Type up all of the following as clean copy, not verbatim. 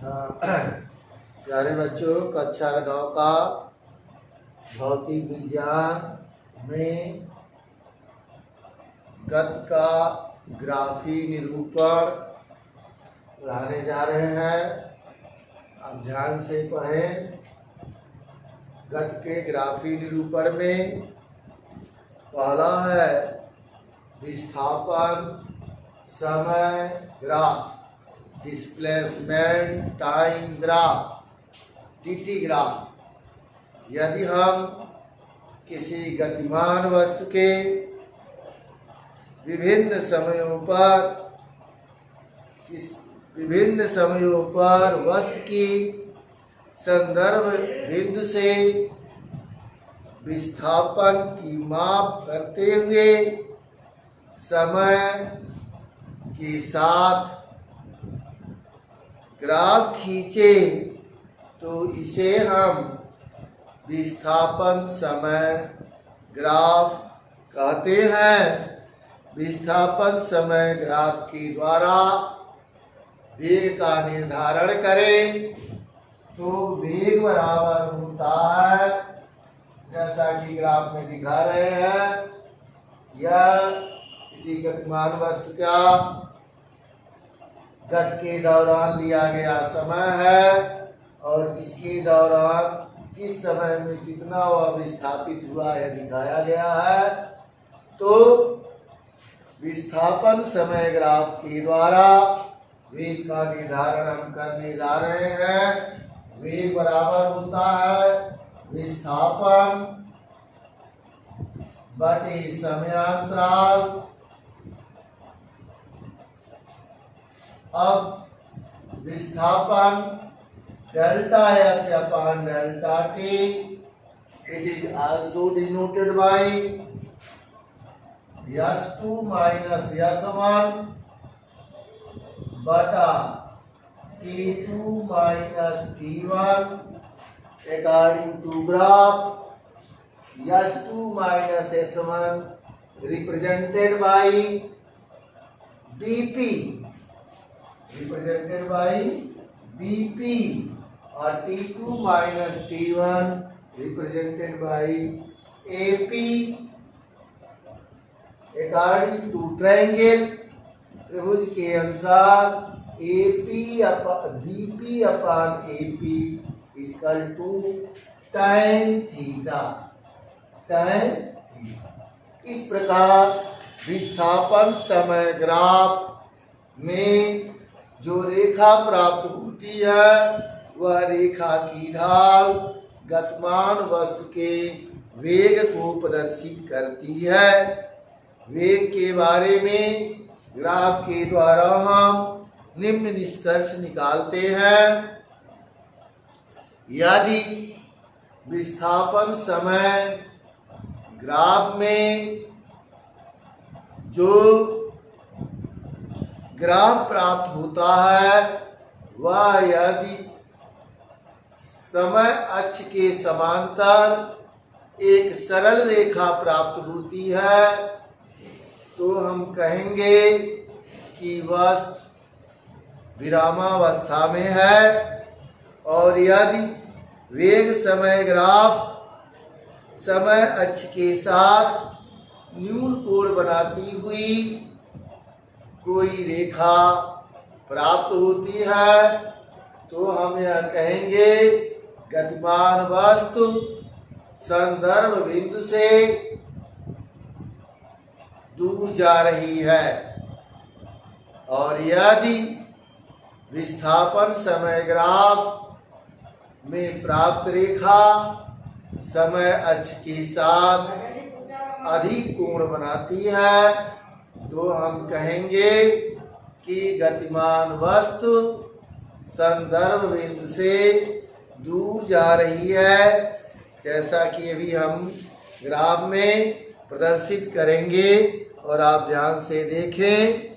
प्यारे बच्चों, कक्षा 9 का भौतिक विज्ञान में गति का ग्राफी निरूपण पढ़ाने जा रहे हैं। आप ध्यान से पढ़ें। गति के ग्राफी निरूपण में पहला है विस्थापन समय graph, displacement time graph, TT graph. यदि हम किसी गतिमान वस्तु के विभिन्न समयों पर वस्तु की संदर्भ बिंदु से विस्थापन की माप करते हुए समय के साथ ग्राफ खींचे तो इसे हम विस्थापन समय ग्राफ कहते हैं। विस्थापन समय ग्राफ के द्वारा वेग का निर्धारण करें तो वेग बराबर होता है, जैसा कि ग्राफ में दिखा रहे हैं, यह किसी गतिमान वस्तु का गति के दौरान लिया गया समय है और इसके दौरान किस समय में कितना वह विस्थापित हुआ है दिखाया गया है। तो विस्थापन समय ग्राफ के द्वारा वेग का निर्धारण हम करने जा रहे हैं। वेग बराबर होता है विस्थापन बटे समयांतराल। अब विस्थापन delta S upon delta T, it is also denoted by S2 minus S1 बटा T2 minus T1 according to graph. S2 minus S1 represented by BP, represented by BP, और T2 minus T1 represented by AP according to triangle। त्रिभुज के अनुसार BP upon AP is equal to tan theta. इस प्रकार विस्थापन समय graph में जो रेखा प्राप्त होती है वह रेखा की ढाल गतिमान वस्तु के वेग को प्रदर्शित करती है। वेग के बारे में ग्राफ के द्वारा हम निम्न निष्कर्ष निकालते हैं। यदि विस्थापन समय ग्राफ में जो ग्राफ प्राप्त होता है वह यदि समय अक्ष के समांतर एक सरल रेखा प्राप्त होती है तो हम कहेंगे कि वस्तु विरामावस्था में है। और यदि वेग समय ग्राफ समय अक्ष के साथ न्यून कोण बनाती हुई कोई रेखा प्राप्त होती है तो हम यह कहेंगे गतिमान वस्तु संदर्भ बिंदु से दूर जा रही है। और यदि विस्थापन समय ग्राफ में प्राप्त रेखा समय अक्ष के साथ अधिक कोण बनाती है तो हम कहेंगे कि गतिमान वस्तु संदर्भ बिंदु से दूर जा रही है, जैसा कि अभी हम ग्राफ में प्रदर्शित करेंगे। और आप ध्यान से देखें।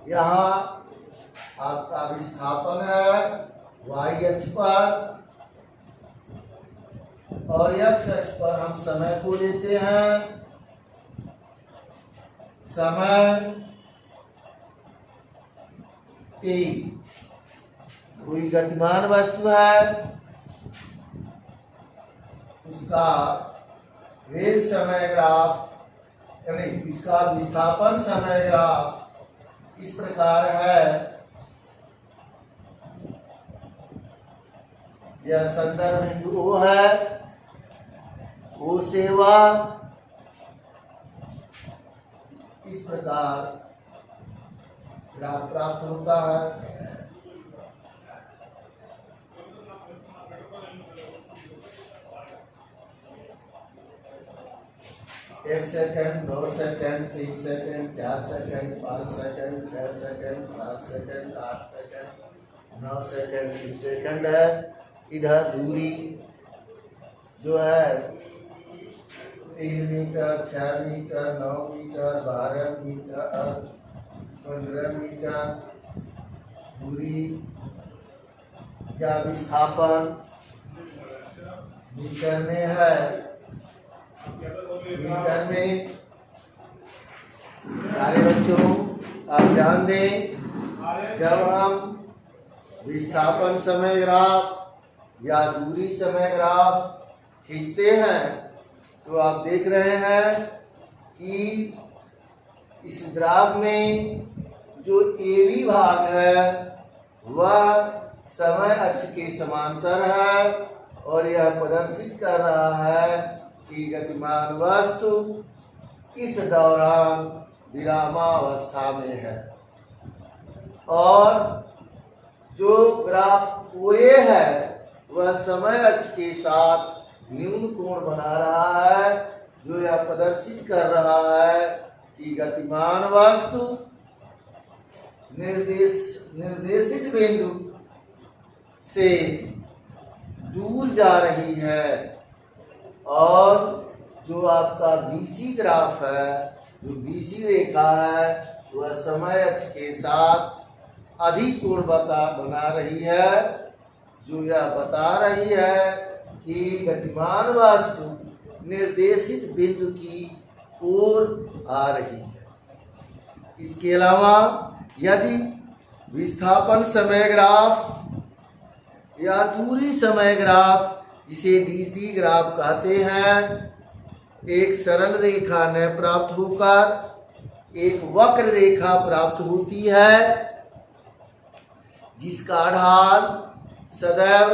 यहाँ आपका विस्थापन है y अक्ष पर और x अक्ष पर हम समय को लेते हैं। समय t कोई गतिमान वस्तु है, उसका वेग समय ग्राफ यानी इसका विस्थापन समय ग्राफ इस प्रकार है। यह संदर्भ बिंदु O है, O से वह इस प्रकार ग्राफ प्राप्त होता है। एक second, 2 second, 3 second, 4 second, 5 second, 6 second, 7 second, 8 second, 9 second, 10 second है। इधर दूरी जो है 3 metre, 6 metre, 9 metre, 12 metre, 15 metre दूरी या विस्थापन मीटर में है। मीटर में प्यारे बच्चों आप ध्यान दें, जब हम विस्थापन समय ग्राफ या दूरी समय ग्राफ खींचते हैं तो आप देख रहे हैं कि इस ग्राफ में जो AB भाग है वह समय अक्ष के समांतर है और यह प्रदर्शित कर रहा है कि गतिमान वस्तु इस दौरान विरामावस्था में है। और जो ग्राफ OA है वह समय अक्ष के साथ न्यून कोण बना रहा है, जो यह प्रदर्शित कर रहा है कि गतिमान वस्तु निर्देशित बिंदु से दूर जा रही है। और जो आपका BC ग्राफ है, जो BC रेखा है वह समय अक्ष के साथ अधिक कोण बना रही है, जो यह बता रही है कि गतिमान वस्तु निर्देशित बिंदु की ओर आ रही है। इसके अलावा यदि विस्थापन समय ग्राफ या दूरी समय ग्राफ जिसे DC ग्राफ कहते हैं, एक सरल रेखा न प्राप्त होकर एक वक्र रेखा प्राप्त होती है जिसका ढाल सदैव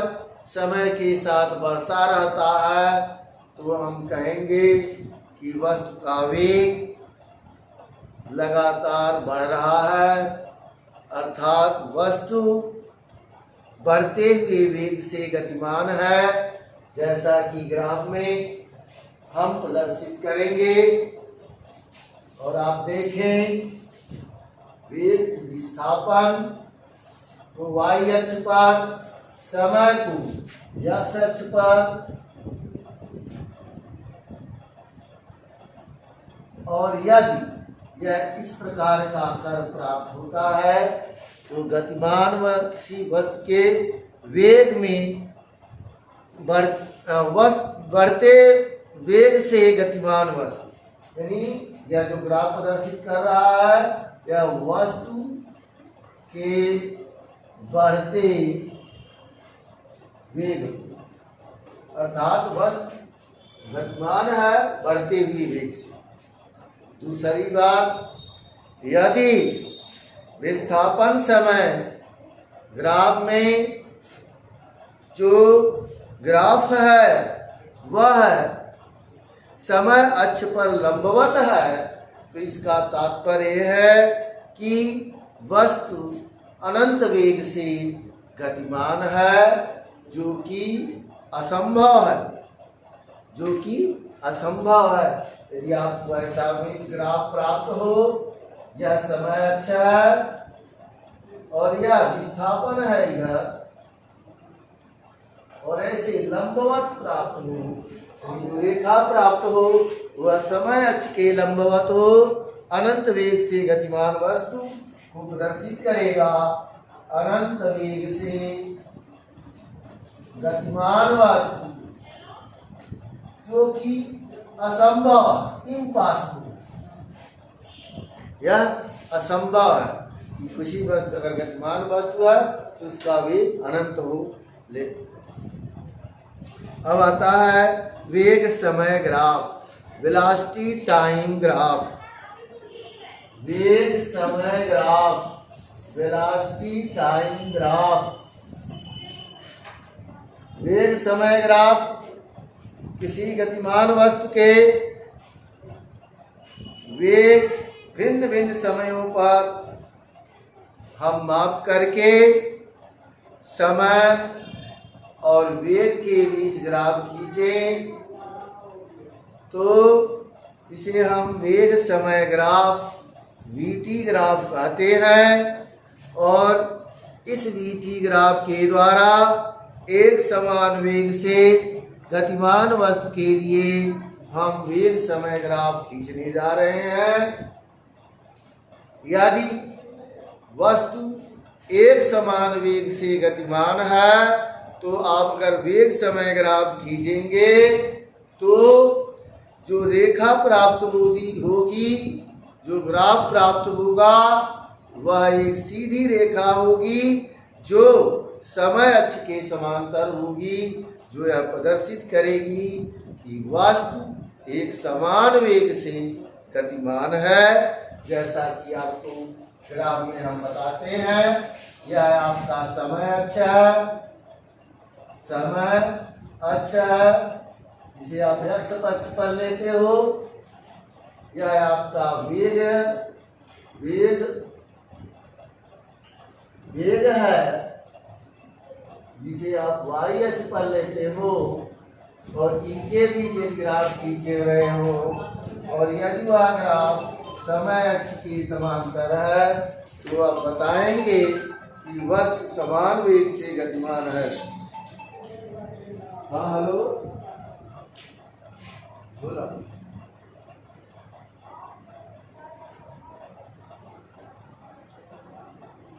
समय के साथ बढ़ता रहता है, तो हम कहेंगे कि वस्तु का वेग लगातार बढ़ रहा है, अर्थात वस्तु बढ़ते हुए वेग से गतिमान है, जैसा कि ग्राफ में हम प्रदर्शित करेंगे। और आप देखें वेग विस्थापन तो y अक्ष पर, समय को x अक्ष पर, और यदि यह इस प्रकार का कर्व प्राप्त होता है तो गतिमान किसी वस्तु के वेग में बढ़ते वेग से गतिमान वस्तु, यानी यह जो ग्राफ प्रदर्शित कर रहा है यह वस्तु के बढ़ते वेग, अर्थात वस्तु गतिमान है बढ़ते हुए वेग से। दूसरी बात, यदि विस्थापन समय ग्राफ में जो ग्राफ है वह समय अक्ष पर लंबवत है, तो इसका तात्पर्य है कि वस्तु अनंत वेग से गतिमान है, जो कि असंभव है, जो कि असंभव है। यदि आपको ऐसा भी ग्राफ प्राप्त हो, यह समय अक्ष है और यह विस्थापन है इधर, और ऐसे लंबवत प्राप्त हो, जो रेखा प्राप्त हो वह समय अक्ष के लंबवत हो, अनंत वेग से गतिमान वस्तु को प्रदर्शित करेगा। अनंत वेग से गतिमान वस्तु जो कि असंभव, इम्पॉसिबल, यह असंभव है कि किसी वस्तु अगर गतिमान वस्तु है तो उसका वेग अनंत हो। ले अब आता है वेग समय ग्राफ, वेलोसिटी टाइम ग्राफ। वेग समय ग्राफ, वेलोसिटी टाइम ग्राफ। वेग समय ग्राफ किसी गतिमान वस्तु के वेग भिन्न भिन्न समयों पर हम माप करके समय और वेग के बीच ग्राफ खींचें तो इसे हम वेग समय ग्राफ, वीटी ग्राफ कहते हैं। और इस वीटी ग्राफ के द्वारा एक समान वेग से गतिमान वस्तु के लिए हम वेग समय ग्राफ खींचने जा रहे हैं। यदि वस्तु एक समान वेग से गतिमान है तो आप अगर वेग समय ग्राफ खींचेंगे तो जो रेखा प्राप्त होगी, जो ग्राफ प्राप्त होगा वह एक सीधी रेखा होगी जो समय अक्ष के समांतर होगी, जो यह प्रदर्शित करेगी कि वस्तु एक समान वेग से गतिमान है। जैसा कि आपको ग्राफ में हम बताते हैं, यह आपका समय अक्ष है, समय अक्ष है जिसे आप एक्स अक्ष पर लेते हो। यह आपका वेग है जिसे आप वाई अक्ष पर लेते हो और इनके बीच एक ग्राफ खींचे रहे हो। और यदि वह ग्राफ समय अक्ष की समांतर है तो आप बताएंगे कि वस्तु समान वेग से गतिमान है। हाँ हेलो बोला।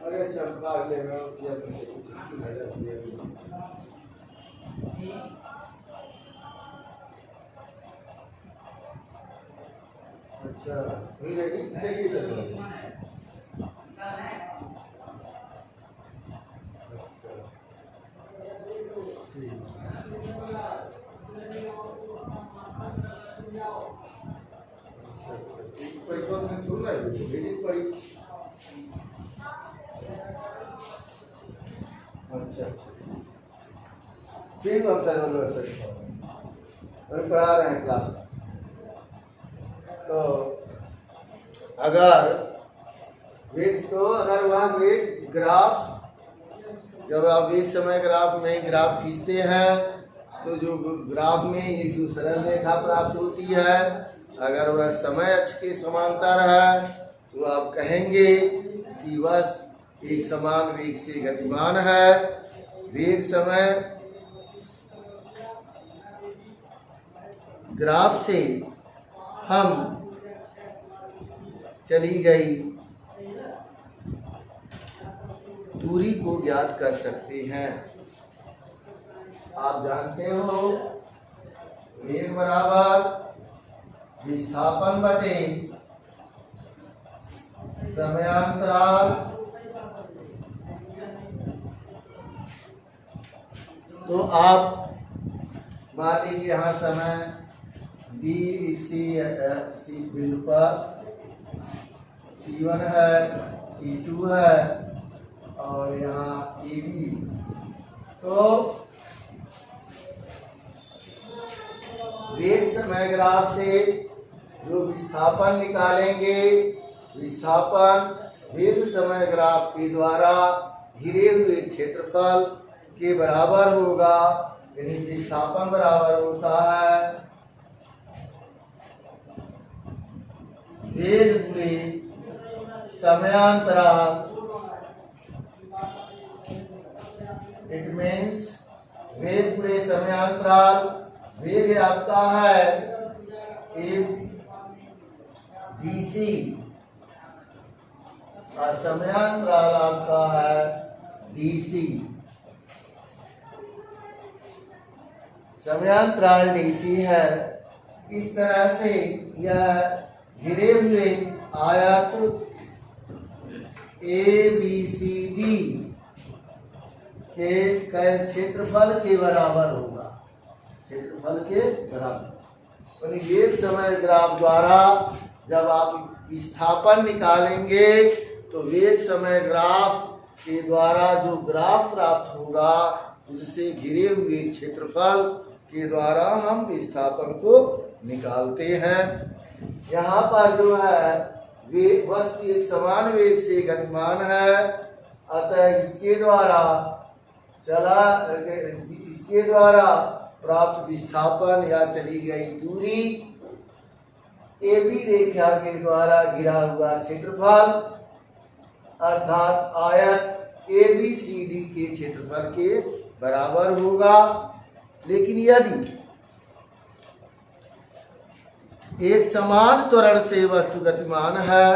अरे अच्छा भाग ले मैं अच्छा वही रेडी चलिए सर। पैसा में थोड़ा है भेजी पड़ी। अच्छा ठीक है, हम सर अभी पढ़ा रहे हैं क्लास में। तो अगर वहाँ वेग ग्राफ, जब आप वेग समय ग्राफ में ग्राफ खींचते हैं तो जो ग्राफ में ये जो सरल रेखा प्राप्त होती है, अगर वह समय अक्ष के समांतर है तो आप कहेंगे कि वस्तु एक समान वेग से गतिमान है। वेग समय ग्राफ से हम चली गई दूरी को ज्ञात कर सकते हैं। आप जानते हो वेग बराबर विस्थापन बटे समयांतराल। तो आप मान लीजिए यहाँ समय डी सी बिंदु पर T1 है, T2 है और यहाँ AB। तो वेग समय ग्राफ से जो विस्थापन निकालेंगे, विस्थापन वेग समय ग्राफ के द्वारा घिरे हुए क्षेत्रफल के बराबर होगा। यानी विस्थापन बराबर होता है वेग गुणे समयांतराल। इट मीन्स वेग गुणे समयांतराल। वेग आपका है BC और समयांतराल आपका है DC। समयांतराल DC है। इस तरह से यह घिरे हुए आयत ABCD के क्षेत्रफल के बराबर होगा, क्षेत्रफल के बराबर। वेग समय ग्राफ द्वारा जब आप विस्थापन निकालेंगे तो वेग समय ग्राफ के द्वारा जो ग्राफ प्राप्त होगा उससे घिरे हुए क्षेत्रफल के द्वारा हम विस्थापन को निकालते हैं। यहाँ पर जो है वेग वस्तु एक समान वेग से गतिमान है, अतः इसके द्वारा प्राप्त विस्थापन या चली गई दूरी AB रेखा के द्वारा घिरा हुआ क्षेत्रफल अर्थात आयत ABCD के क्षेत्रफल के बराबर होगा। लेकिन यदि एक समान त्वरण से वस्तु गतिमान है,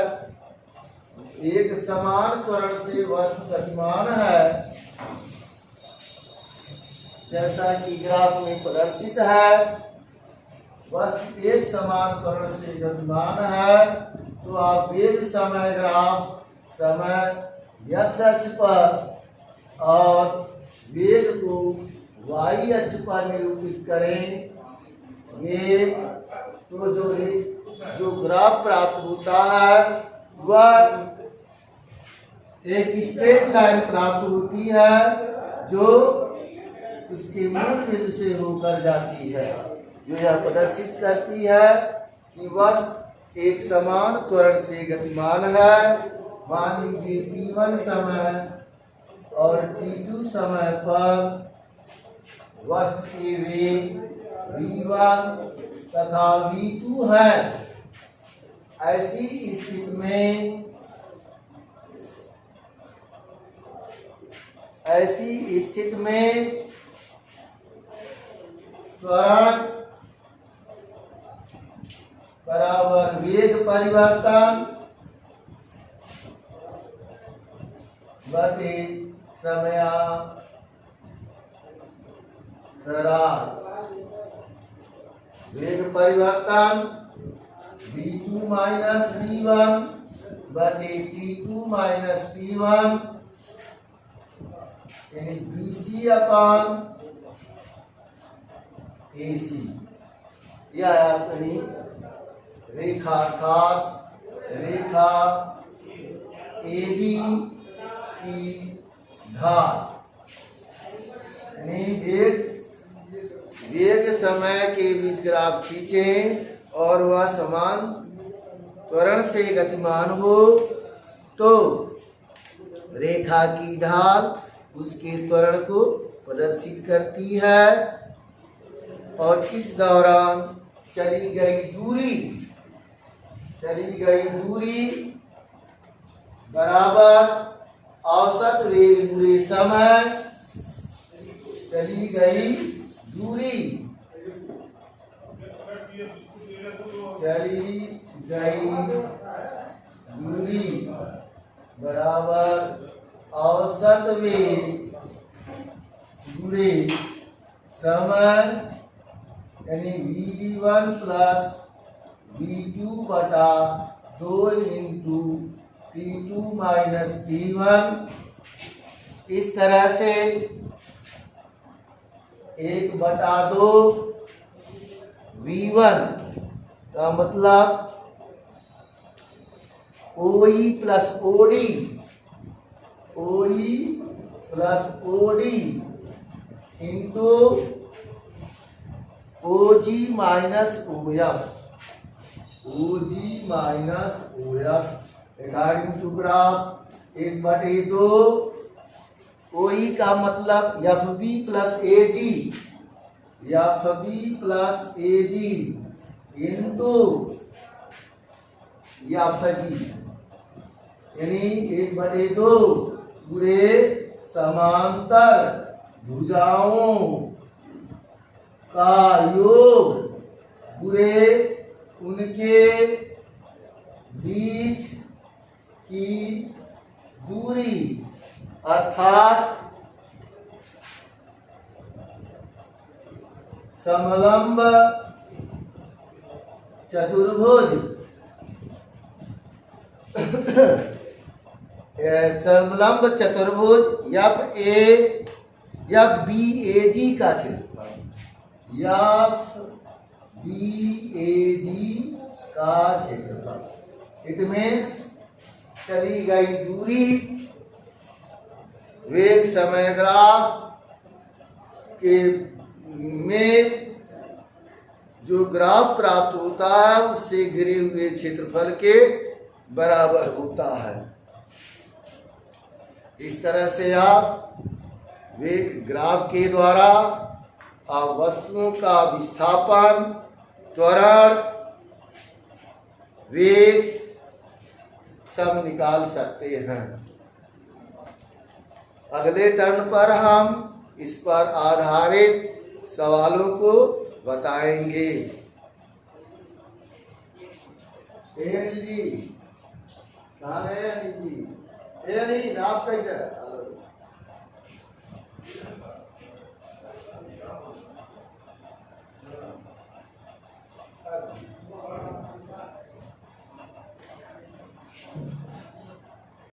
एक समान त्वरण से वस्तु गतिमान है, जैसा कि ग्राफ में प्रदर्शित है, वस्तु एक समान त्वरण से गतिमान है, तो आप वेग समय ग्राफ समय x अक्ष पर और वेग को y अक्ष पर निरूपित करें। वेग तो जो ग्राफ प्राप्त होता है वह एक स्ट्रेट लाइन प्राप्त होती है जो इसके मूल बिंदु से होकर जाती है, जो यह प्रदर्शित करती है कि वस्तु एक समान त्वरण से गतिमान है। मान लीजिए t1 समय और t2 समय पर वस्तु के वेग v1 तथा v2 है। ऐसी स्थिति में त्वरण बराबर वेग परिवर्तन बटे समयांतराल। वेग परिवर्तन v2 माइनस v1 बटे t2 माइनस t1 यानी BC अपान AC। यह अपनी रेखा अर्थात रेखा AB की ढाल यानी वेग समय के बीच ग्राफ खींचें और वह समान त्वरण से गतिमान हो तो रेखा की ढाल उसके त्वरण को प्रदर्शित करती है और इस दौरान चली गई दूरी बराबर औसत वेग गुणे समय चली गई दूरी बराबर औसत वेग गुणे समय यानी v1 प्लस v2 बटा 2 इंटू t2 माइनस t1। इस तरह से 1/2 v1 का मतलब OE plus OD into OG minus OF according to graph 1/2 OE का मतलब FB plus AG into FG यानी 1/2 पूरे समांतर भुजाओं का योग पूरे उनके बीच की दूरी अर्थात समलंब चतुर्भुज समलंब चतुर्भुज एफ ए या बी ए जी का क्षेत्रफल एफ बी ए जी का क्षेत्रफल। इट मीन्स चली गई दूरी वेग समय ग्राफ के में जो ग्राफ प्राप्त होता है उससे घिरे हुए क्षेत्रफल के बराबर होता है। इस तरह से आप वेग ग्राफ के द्वारा आप वस्तुओं का विस्थापन, त्वरण, वेग सब निकाल सकते हैं। अगले टर्न पर हम इस पर आधारित सवालों को बताएंगे। अनिल जी कहाँ है? अनिल जी, अनिल आप कैसे